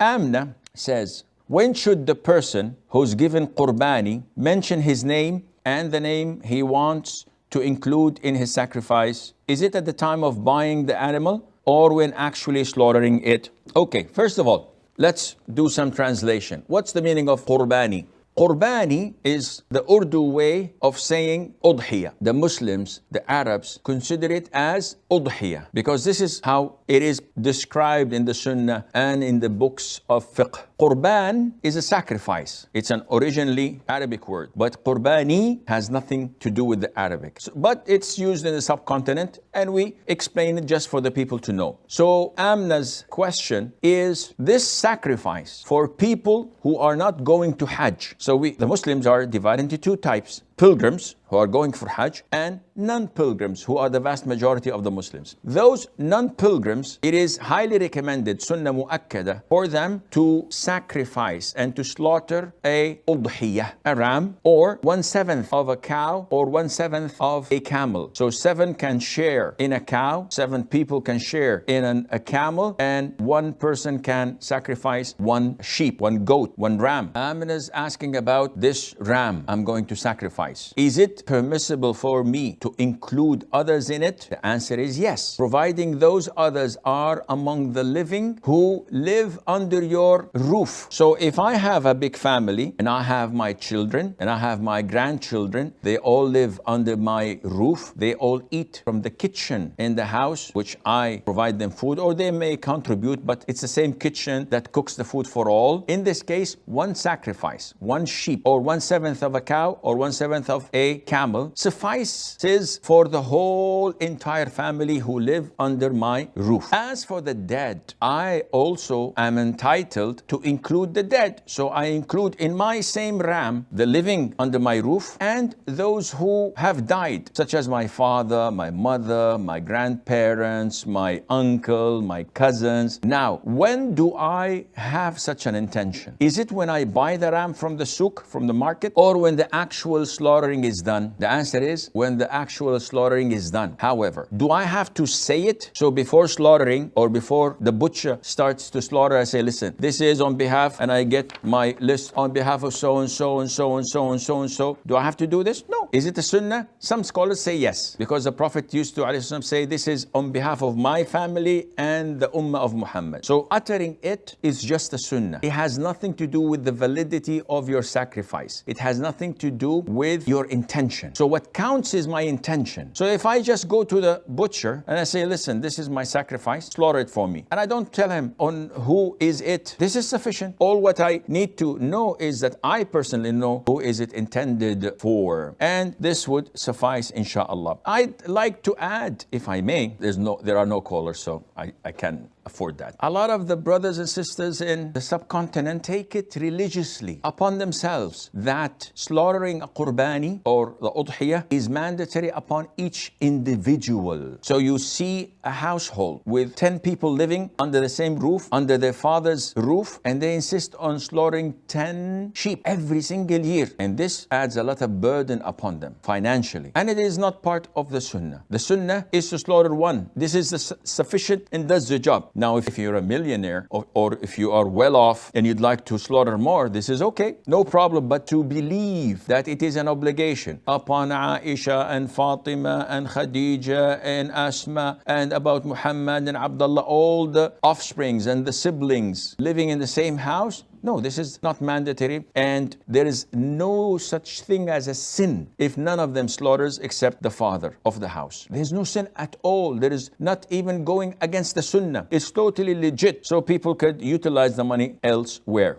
Amna says, when should the person who's given qurbani mention his name and the name he wants to include in his sacrifice? Is it at the time of buying the animal or when actually slaughtering it? Okay, first of all, let's do some translation. What's the meaning of qurbani? Qurbani is the Urdu way of saying udhiyah. The Muslims, the Arabs, consider it as udhiyah because this is how it is described in the Sunnah and in the books of fiqh. Qurban is a sacrifice. It's an originally Arabic word, but qurbani has nothing to do with the Arabic. But it's used in the subcontinent and we explain it just for the people to know. So Amna's question is this sacrifice for people who are not going to Hajj. So the Muslims are divided into two types. Pilgrims who are going for Hajj and non-pilgrims who are the vast majority of the Muslims. Those non-pilgrims, it is highly recommended, sunnah mu'akkada, for them to sacrifice and to slaughter a udhiyah, a ram, or 1/7 of a cow or 1/7 of a camel. So 7 can share in a cow, 7 people can share in a camel, and 1 person can sacrifice 1 sheep, 1 goat, 1 ram. Amina is asking about this ram I'm going to sacrifice. Is it permissible for me to include others in it? The answer is yes, providing those others are among the living who live under your roof. So if I have a big family and I have my children and I have my grandchildren, they all live under my roof. They all eat from the kitchen in the house, which I provide them food, or they may contribute, but it's the same kitchen that cooks the food for all. In this case, 1 sacrifice, 1 sheep, or 1/7 of a cow, or 1/7 of a camel suffices for the whole entire family who live under my roof. As for the dead, I also am entitled to include the dead. So I include in my same ram the living under my roof and those who have died, such as my father, my mother, my grandparents, my uncle, my cousins. Now, when do I have such an intention? Is it when I buy the ram from the souk, from the market, or when the actual slaughtering is done? The answer is when the actual slaughtering is done. However, do I have to say it? So before slaughtering or before the butcher starts to slaughter, I say, listen, this is on behalf, and I get my list on behalf of so and so and so and so and so and so. Do I have to do this? No. Is it a sunnah? Some scholars say yes, because the Prophet used to say, this is on behalf of my family and the ummah of Muhammad. So uttering it is just a sunnah. It has nothing to do with the validity of your sacrifice. It has nothing to do with your intention. So what counts is my intention. So if I just go to the butcher and I say, listen, this is my sacrifice, slaughter it for me, and I don't tell him on who is it, this is sufficient. All what I need to know is that I personally know who is it intended for, and this would suffice, inshallah. I'd like to add, if I may, there are no callers, so I can afford that. A lot of the brothers and sisters in the subcontinent take it religiously upon themselves that slaughtering a qurbani or the udhiyah is mandatory upon each individual. So you see a household with 10 people living under the same roof, under their father's roof, and they insist on slaughtering 10 sheep every single year. And this adds a lot of burden upon them financially. And it is not part of the sunnah. The sunnah is to slaughter 1. This is sufficient and does the job. Now, if you're a millionaire or if you are well off and you'd like to slaughter more, this is okay, no problem. But to believe that it is an obligation upon Aisha and Fatima and Khadija and Asma and about Muhammad and Abdullah, all the offsprings and the siblings living in the same house, no, this is not mandatory, and there is no such thing as a sin if none of them slaughters except the father of the house. There's no sin at all. There is not even going against the sunnah. It's totally legit, so people could utilize the money elsewhere.